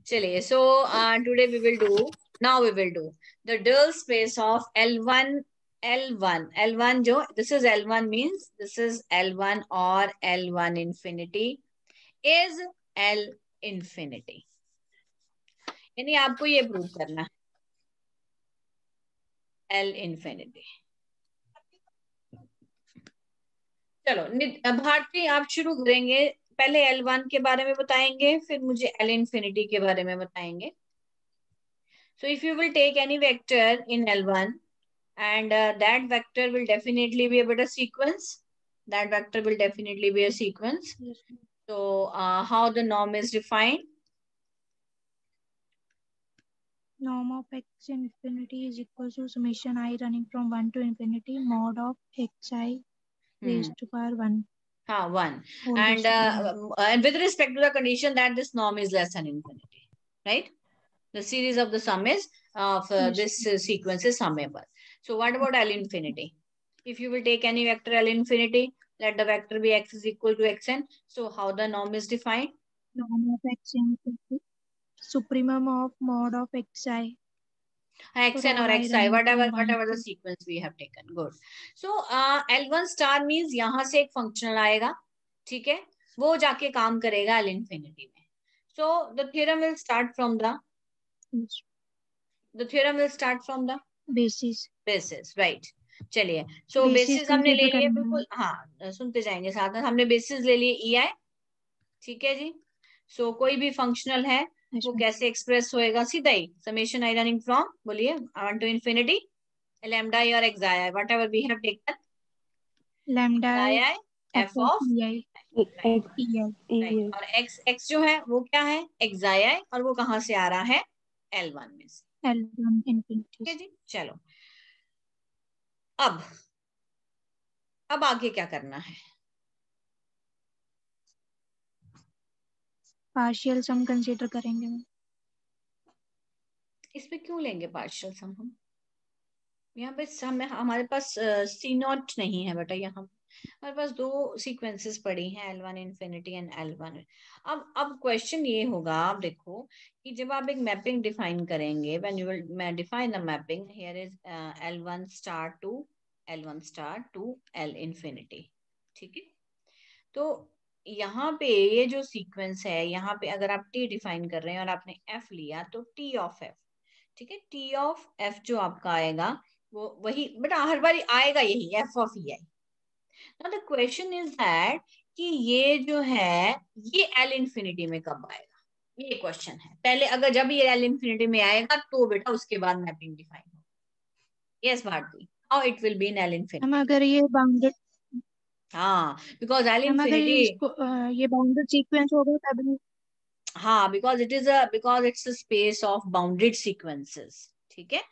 चलिए, so today we will do, now we will do the dual space of L1 जो, this is L1 means this is L1 or L1 infinity is L infinity, यानी आपको ये prove करना है L infinity। चलो भारती आप शुरू करेंगे, पहले L1 के बारे में बताएंगे, फिर मुझे L infinity के बारे में बताएंगे। So if you will take any vector in L1 and that vector will definitely be a sequence, that vector will definitely be a sequence. Yes. So how the norm is defined? Norm of x infinity is equal to summation I running from 1 to infinity mod of xi raised to power 1. 1. Whole And with respect to the condition that this norm is less than infinity, right? The series of the sum is of Yes. this sequence is summable. So what about L infinity? If you will take any vector L infinity, let the vector be x is equal to xn. So how the norm is defined? Norm of x infinity, supremum of mod of xi. xn or xi, whatever the sequence we have taken. Good. So L1 star means यहाँ से एक functional आएगा, ठीक है, वो जाके काम करेगा L infinity में. So the theorem will start from the basis, right? चलिए, so basis हमने ले लिया, बिल्कुल हाँ सुनते जाएंगे साथ में, हमने basis ले लिए ei, ठीक है जी। so कोई भी फंक्शनल है वो कैसे एक्सप्रेस होएगा, सीधा ही समेशन आई रनिंग फ्रॉम, बोलिए 1 to infinity lambda i or xi, whatever we have taken, lambda i f of ei, right? और x जो है वो क्या है, xi, और वो कहाँ से आ रहा है, L1 में से, L1 infinity। ठीक है जी। चलो अब आगे क्या करना है, पार्शियल सम कंसीडर करेंगे। इसमें क्यों लेंगे पार्शियल सम हम, यहाँ पे हमारे पास C0 नहीं है बेटा, यहाँ हमारे पास दो सीक्वेंसेस पड़ी हैं L1 infinity एंड L1। अब क्वेश्चन ये होगा, आप देखो कि जब आप एक मैपिंग डिफाइन करेंगे, when you will define the mapping, here is L1 star to L infinity, ठीक है। तो यहाँ पे ये जो सीक्वेंस है, यहाँ पे अगर आप T डिफाइन कर रहे हैं और आपने F लिया तो T ऑफ F, ठीक है, T ऑफ F जो आपका आएगा वो वही बेटा हर बार आएगा यही F of EI। Now the question is that कि ये जो है ये L infinity में कब आएगा, ये क्वेश्चन है। पहले अगर जब ये L infinity में आएगा तो बेटा उसके बाद मैपिंग डिफाइन होगा। Yes Bharti, how it will be in L infinity। हम अगर ये बाउंडेड, हाँ बिकॉज L infinity, ये बाउंडेड सीक्वेंस होगा तभी, हाँ because it's a space of bounded sequences, ठीक है।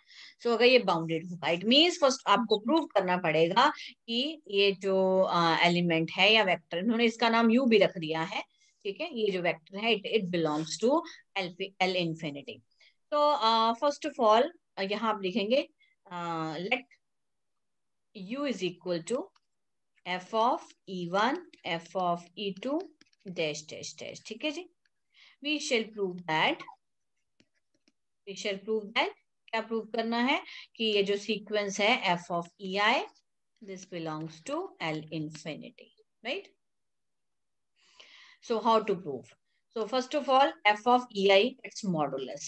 सो अगर ये बाउंडेड होगा इट मीन्स फर्स्ट आपको प्रूव करना पड़ेगा कि ये जो एलिमेंट है या वेक्टर, इन्होंने इसका नाम यू भी रख दिया है, ठीक है, ये जो वेक्टर है it belongs to L infinity। तो फर्स्ट ऑफ ऑल यहाँ आप लिखेंगे let u is equal to f of E1 f of E2 dash dash dash, ठीक है जी। we shall prove that क्या प्रूव करना है कि ये जो सीक्वेंस है f of ei this belongs to L infinity, right? So how to prove? So first of all f of ei its modulus,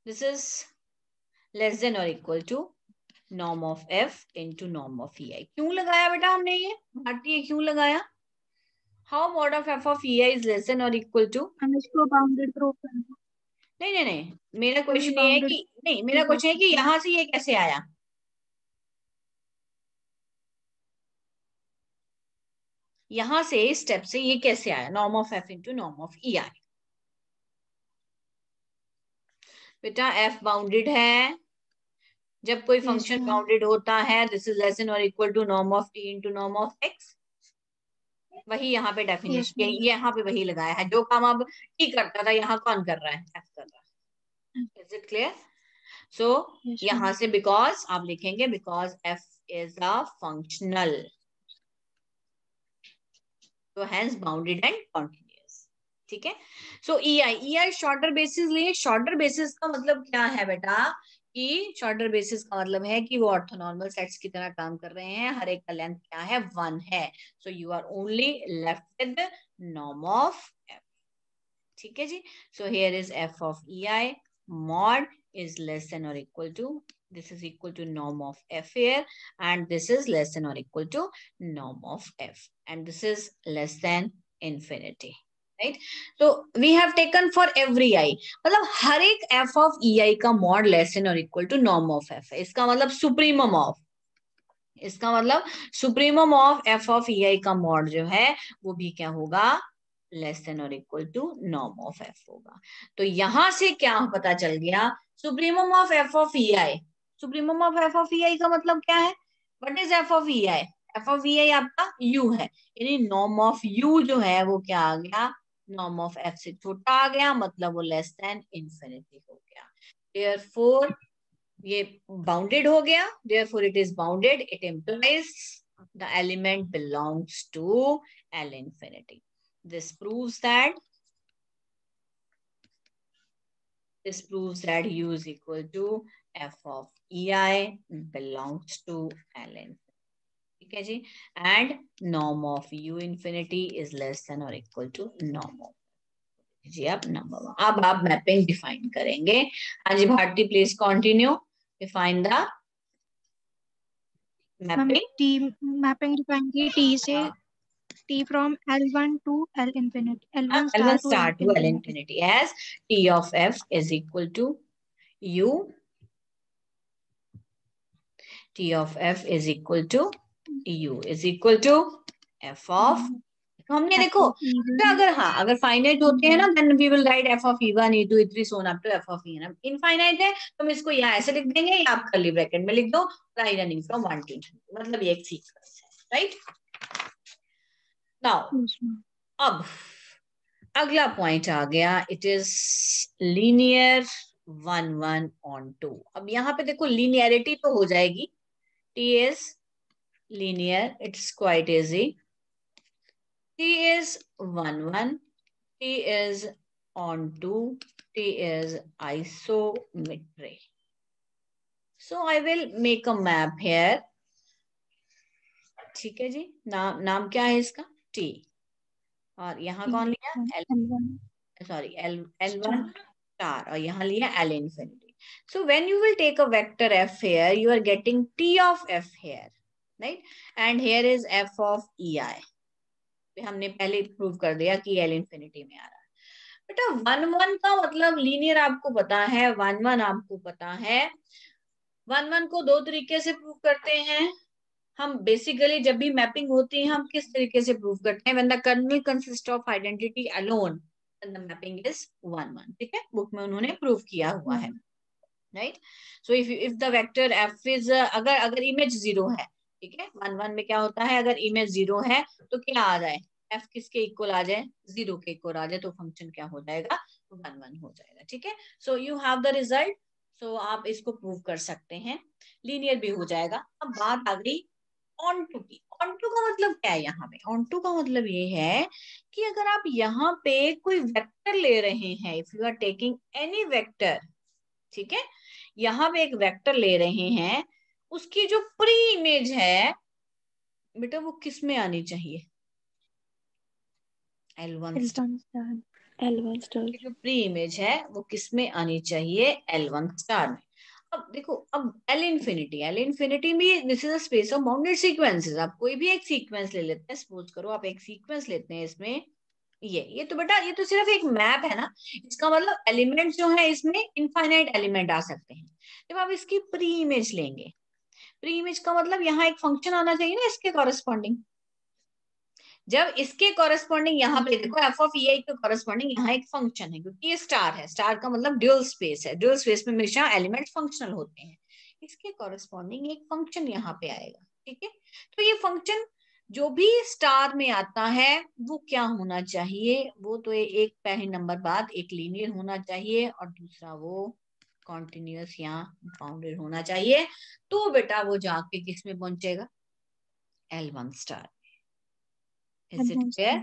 this is less than or equal to norm of f into norm of ei। क्यों लगाया बेटा हमने ये भारतीय, क्यों लगाया, how mod of f of ei is less than or equal to, हम इसको बाउंडेड प्रूव करेंगे। नहीं मेरा क्वेश्चन ये है कि नहीं, मेरा क्वेश्चन है कि यहां से ये कैसे आया, यहां से स्टेप से ये कैसे आया, norm of f into norm of e i. बेटा एफ बाउंडेड है, जब कोई फंक्शन बाउंडेड होता है दिस इज लेस देन और equal to norm of T into norm of X, वही यहाँ पे डेफिनेशन यहाँ पे वही लगाया है, जो काम अब टी करता था यहाँ कौन कर रहा है, एफ कर रहा है। Is it clear? सो यहाँ से बिकॉज आप लिखेंगे because F is a functional, so hence bounded and continuous, ठीक है। सो EI शॉर्टर बेसिस लिए। शॉर्टर बेसिस का मतलब क्या है बेटा, कि शॉर्टर बेसिस का मतलब है कि वो ऑर्थोनॉर्मल सेट्स की तरह काम कर रहे हैं, हर एक का लेंथ क्या है, 1 है। So you are only left with norm of f। ठीक है जी। So here is f of EI mod is less than or equal to, this is equal to norm of f here, and this is less than or equal to norm of f, and this is less than infinity, right? So we have taken for every I, मतलब हर एक f of EI का mod less than or equal to norm of f है। इसका मतलब supremum of, इसका मतलब supremum of f of EI का mod जो है वो भी क्या होगा, लेस देन और equal to norm of f होगा। तो यहां से क्या पता चल गया, supremum of f of EI, supremum of f of EI का मतलब क्या है, what is f of EI, f of EI आपका u है, यानी नॉर्म ऑफ u जो है वो क्या आ गया, नॉर्म ऑफ f से छोटा आ गया, मतलब वो लेस देन इंफिनिटी हो गया। देयरफॉर ये बाउंडेड हो गया, therefore it is bounded, it implies the element belongs to L infinity. This proves that U is equal to f of EI belongs to L infinity. ठीक है जी, and norm of U infinity is less than or equal to norm of जी। अब number 1, अब आप mapping define करेंगे। हाँ जी Bharti, please continue, define the mapping. T mapping define की T से, T from L1 to L infinity, L1 star L1 to L star to L infinity. infinity as T of f is equal to U, T of f is equal to U is equal to f of, तो हमने देखो अगर हाँ अगर finite होते हैं ना, then we will write f of E1 E2 E3 so on up to f of En। Infinite है तो हम इसको यहाँ ऐसे लिख देंगे, या आप कर्ली ब्रैकेट में लिख दो, राइट रनिंग फ्रॉम 1 to 2, मतलब ये एक सीक्वेंस है, राइट। नाउ अब अगला पॉइंट आ गया, इट इज लीनियर 1 1 on 2। अब यहाँ पे देखो लीनियरिटी तो हो जाएगी, T is linear, it's quite easy, T is 1 1, T is on 2, T is isometry. So I will make a map here, ठीक है जी। नाम क्या है इसका, T, और यहाँ कौन लिया, L1 सॉरी L1 स्टार, और यहाँ लिया L infinity. So when you will take a vector f here, you are getting T of f here, right? And here is f of EI. हमने पहले प्रूव कर दिया कि L infinity में आ रहा है। बेटा 1 1 का मतलब लीनियर आपको पता है, 1 1 आपको पता है, 1 1 को दो तरीके से प्रूव करते हैं हम। बेसिकली जब भी मैपिंग होती है हम किस तरीके से प्रूव करते हैं, when the kernel consist of identity alone then the mapping is 1 1। ठीक है, बुक में उन्होंने प्रूव किया हुआ है, right. So if the vector F is, अगर इमेज 0 है, ठीक है, 1 1 में क्या होता है, अगर इमेज 0 है तो क्या आ जाए, एफ किसके इक्वल आ जाए, 0 के इक्वल आ जाए, तो फंक्शन क्या हो जाएगा, 1 1 हो जाएगा। ठीक है, so you have the result, so आप इसको प्रूव कर सकते हैं, लीनियर भी हो जाएगा। अब बात आ गई ऑन टू की। ऑन टू का मतलब क्या है, यहाँ पे ऑन टू का मतलब ये है कि अगर आप यहाँ पे कोई वेक्टर ले रहे हैं, if you are taking any vector, ठीक है, यहाँ पे एक वेक्टर ले रहे हैं, उसकी जो प्री इमेज है बेटा वो किस में आनी चाहिए, L1 स्टार। L1 star जो प्री इमेज है वो किस में आनी चाहिए, L1 स्टार में। अब देखो, अब L infinity भी this is a space of bounded sequences. आप कोई भी एक सीक्वेंस ले लेते हैं, सपोज करो आप एक सीक्वेंस लेते हैं, इसमें ये तो बेटा ये तो सिर्फ एक मैप है ना, इसका मतलब एलिमेंट जो है इसमें इनफाइनाइट एलिमेंट आ सकते हैं। जब आप इसकी प्री इमेज लेंगे, प्री इमेज का मतलब यहाँ एक फंक्शन आना चाहिए ना इसके कॉरेस्पॉन्डिंग। जब इसके कॉरेस्पॉन्डिंग यहाँ पे देखो एफ ऑफ EI के कॉरेस्पॉन्डिंग यहाँ एक फंक्शन है, क्योंकि ये स्टार है, स्टार का मतलब ड्यूअल स्पेस है, ड्यूअल स्पेस में हमेशा एलिमेंट फंक्शनल होते हैं, इसके कॉरेस्पॉन्डिंग एक फंक्शन यहाँ पे आएगा। ठीक है, तो ये फंक्शन जो भी स्टार में आता है वो क्या होना चाहिए, वो तो एक पहले नंबर बाद एक लीनियर होना चाहिए, और दूसरा वो कॉन्टिन्यूअस या बाउंडेड होना चाहिए। तो बेटा वो जाके किस में पहुंचेगा, L1 star. Is it clear?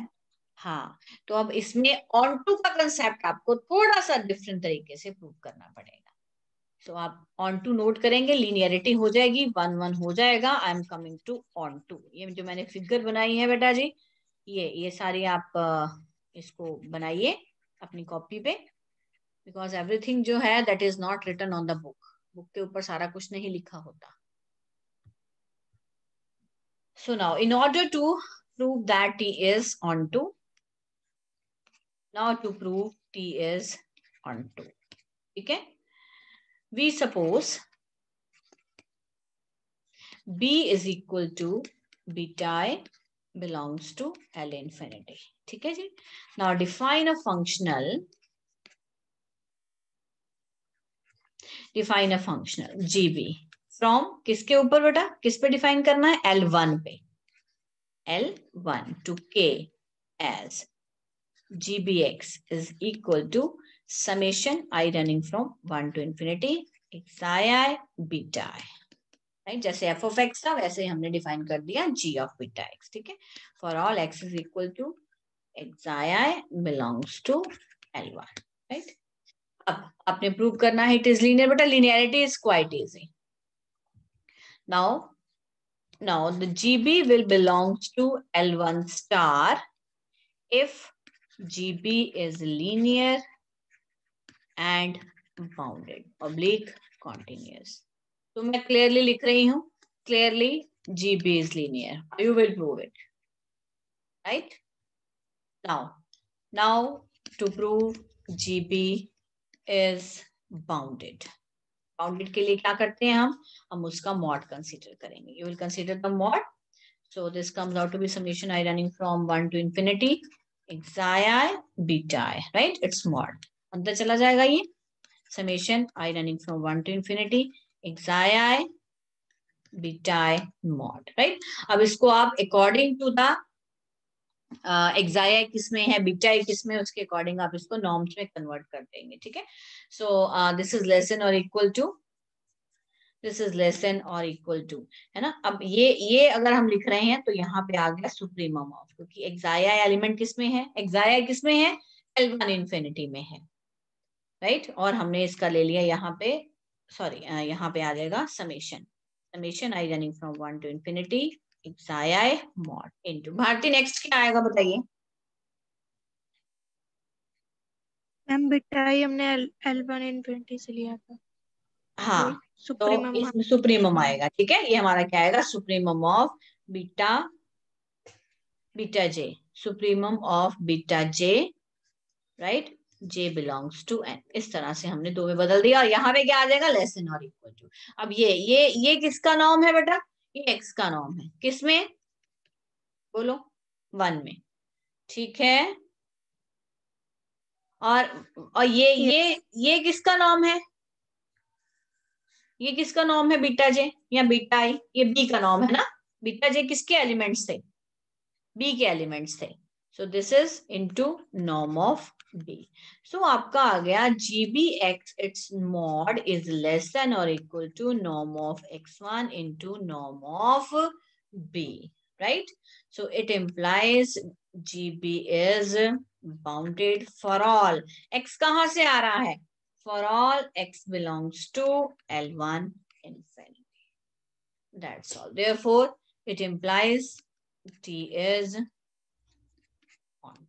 हाँ, तो अब इसमें ऑन टू का कंसेप्ट आपको थोड़ा सा डिफरेंट तरीके से प्रूव करना पड़ेगा। तो आप ऑन टू नोट करेंगे, लीनियरिटी हो जाएगी, 1 1 हो जाएगा। I am coming to on to. ये जो मैंने फिगर बनाई है बेटा जी, ये सारी आप इसको बनाइए अपनी कॉपी पे, बिकॉज एवरीथिंग जो है that is not written on the book. Book के ऊपर सारा कुछ नहीं लिखा होता। So now, in order to prove that T is onto, now to prove T is onto, okay? We suppose B is equal to beta I belongs to L infinity. ठीक है जी? Now define a functional GB from किसके ऊपर बेटा? किस पे define करना है? L1 पे। L1 to K as GBX is equal to summation I running from 1 to infinity xi beta I, right? जैसे f of x था वैसे ही हमने डिफाइन कर दिया g of beta x, ठीक है? For all x is equal to xi belongs to L1, right? अब आपने प्रूव करना है इट इज लीनियर। बेटा linearity is quite easy. Now the GB will belong to L1 star if GB is linear and bounded oblique continuous. तो मैं clearly लिख रही हूं, clearly GB is linear. You will prove it, right? Now to prove GB is bounded. Bounded के लिए क्या करते हैं हम उसका mod consider करेंगे. You will consider the mod. So this comes out to be summation I running from 1 to infinity xi beta I, right? It's mod. अंदर चला जाएगा ये summation I running from 1 to infinity xi beta I mod, right? अब इसको आप according to the xi किस में है, बीटा I किस में, उसके अकॉर्डिंग आप इसको नॉर्म्स में कन्वर्ट कर देंगे, ठीक है? So this is less than और equal to, this is less than और इक्वल टू, है ना? अब ये अगर हम लिख रहे हैं तो यहाँ पे आ गया सुप्रीमम ऑफ, क्योंकि xi एलिमेंट किस में है, xi किस में है, L1 इंफिनिटी में है, राइट? और हमने इसका ले लिया यहाँ पे, सॉरी यहाँ पे आ जाएगा summation I running from 1 to infinity xi mod into. Bharti next क्या आएगा बताइए? मैम बीटा आई हमने L1 इनफिनिटी से लिया था। हाँ, तो सुप्रीमम इसमें सुप्रीमम आएगा, ठीक है? ये हमारा क्या आएगा, supremum of beta J, supremum of beta J, right? J belongs to n. इस तरह से हमने दो में बदल दिया और यहाँ पे क्या आ जाएगा, लेस देन और इक्वल टू। अब ये किसका नॉर्म है बेटा? ये x का नॉर्म है, किसमें बोलो? 1 में, ठीक है? और ये किसका नॉर्म है? ये किसका नॉर्म है, बीटा जे या बीटा आई? ये बी का नॉर्म है ना? बीटा जे किसके एलिमेंट्स थे? बी के एलिमेंट्स थे। So this is into norm of B. So आपका आ गया GBX its mod is less than और equal to norm of x1 into norm of b, right? So it implies GB is bounded for all x कहां से आ रहा है, for all x belongs to L1 infinity. That's all. Therefore, it implies T is on.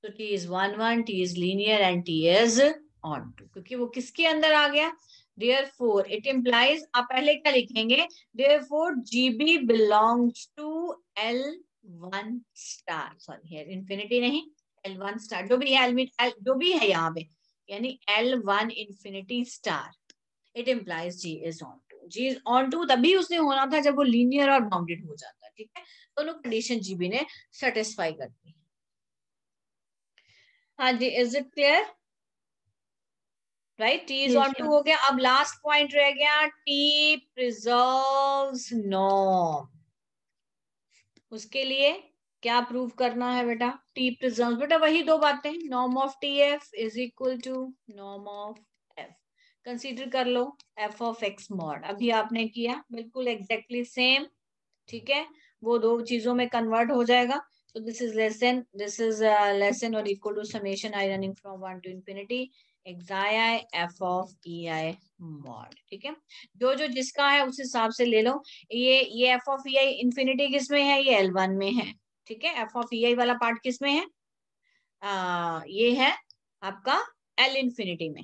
So T is 1 1, T is linear, and T is on 2. क्योंकि वो किसके अंदर आ गया? Therefore, it implies, आप पहले क्या लिखेंगे? Therefore, GB belongs to L1 star. Sorry, here infinity नहीं, L1 star. जो भी है यहाँ पे, यानी L1 infinity star. It implies G is on 2. G is on 2 तभी उसने होना था जब वो लीनियर और बाउंडेड हो जाता है, ठीक है? दोनों कंडीशन जीबी ने सेटिस्फाई करती है। हाँ जी, is it clear? Right, T is on 2 हो गया। अब लास्ट पॉइंट रह गया, T प्रिजर्व्स नॉर्म। उसके लिए क्या प्रूव करना है बेटा? T प्रिजर्व्स, बेटा वही दो बातें, norm of TF is equal to norm of F। Consider कर लो f of x mod, अभी आपने किया बिल्कुल एग्जैक्टली सेम, ठीक है? वो दो चीजों में कन्वर्ट हो जाएगा। So this is less than or equal to summation I running from 1 to infinity xi f of ei mod. ठीक है, जो जो जिसका है उस हिसाब से ले लो. ये f of ei इंफिनिटी किस में है? ये L1 में है. ठीक है, f of ei वाला पार्ट किस में है? ये है आपका L इंफिनिटी में.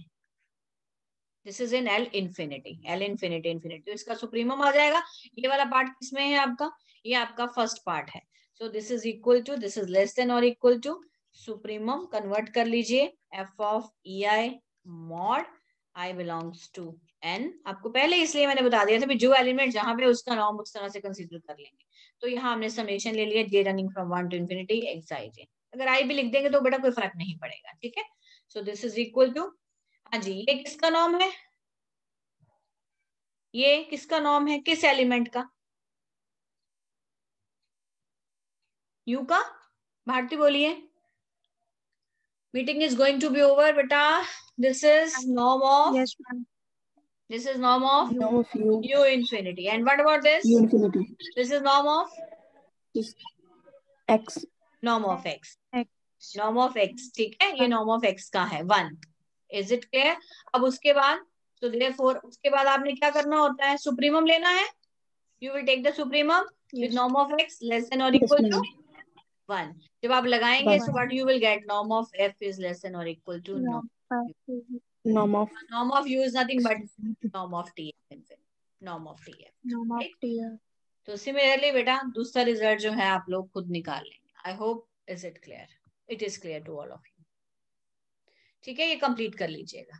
This is in L infinity, L infinity infinity. तो इसका सुप्रीमम आ जाएगा. ये वाला पार्ट किसमें है आपका? ये आपका फर्स्ट पार्ट है. So this is equal to, this is less than और इक्वल टू सुप्रीमम. कन्वर्ट कर लीजिए, f of ei mod i belongs to n. आपको पहले इसलिए मैंने बता दिया था जो एलिमेंट जहां पे उसका नॉर्म उस तरह से कंसीडर कर लेंगे. तो यहाँ हमने समेशन ले लिया j running from 1 to infinity xij. अगर i भी लिख देंगे तो बेटा कोई फर्क नहीं पड़ेगा. ठीक है, so this is equal to, हाँ जी, ये किसका नॉर्म है? ये किसका नॉर्म है? किस एलिमेंट का? यू का. भारती बोलिए. Meeting is going to be over बेटा. This is norm of, Yes, ma'am. this is norm of Norm of u u infinity. And what about this? u infinity. This is norm of Is x. norm of x. X. norm of x. ठीक है, ये norm of x का है 1. Is it clear? अब उसके बाद, so therefore उसके बाद आपने क्या करना होता है? सुप्रीमम लेना है. You will take the supremum with Yes. norm of x less than or Yes, equal to ma'am. 1. जब आप लगाएंगे, One. so what you will get? Norm of f is less than or equal to norm. Norm of Norm of u is nothing but norm of t. Norm of t. Norm of T. तो similarly बेटा दूसरा result जो है आप लोग खुद निकाल लेंगे. I hope is it clear? It is clear to all of you. ठीक है, ये कंप्लीट कर लीजिएगा.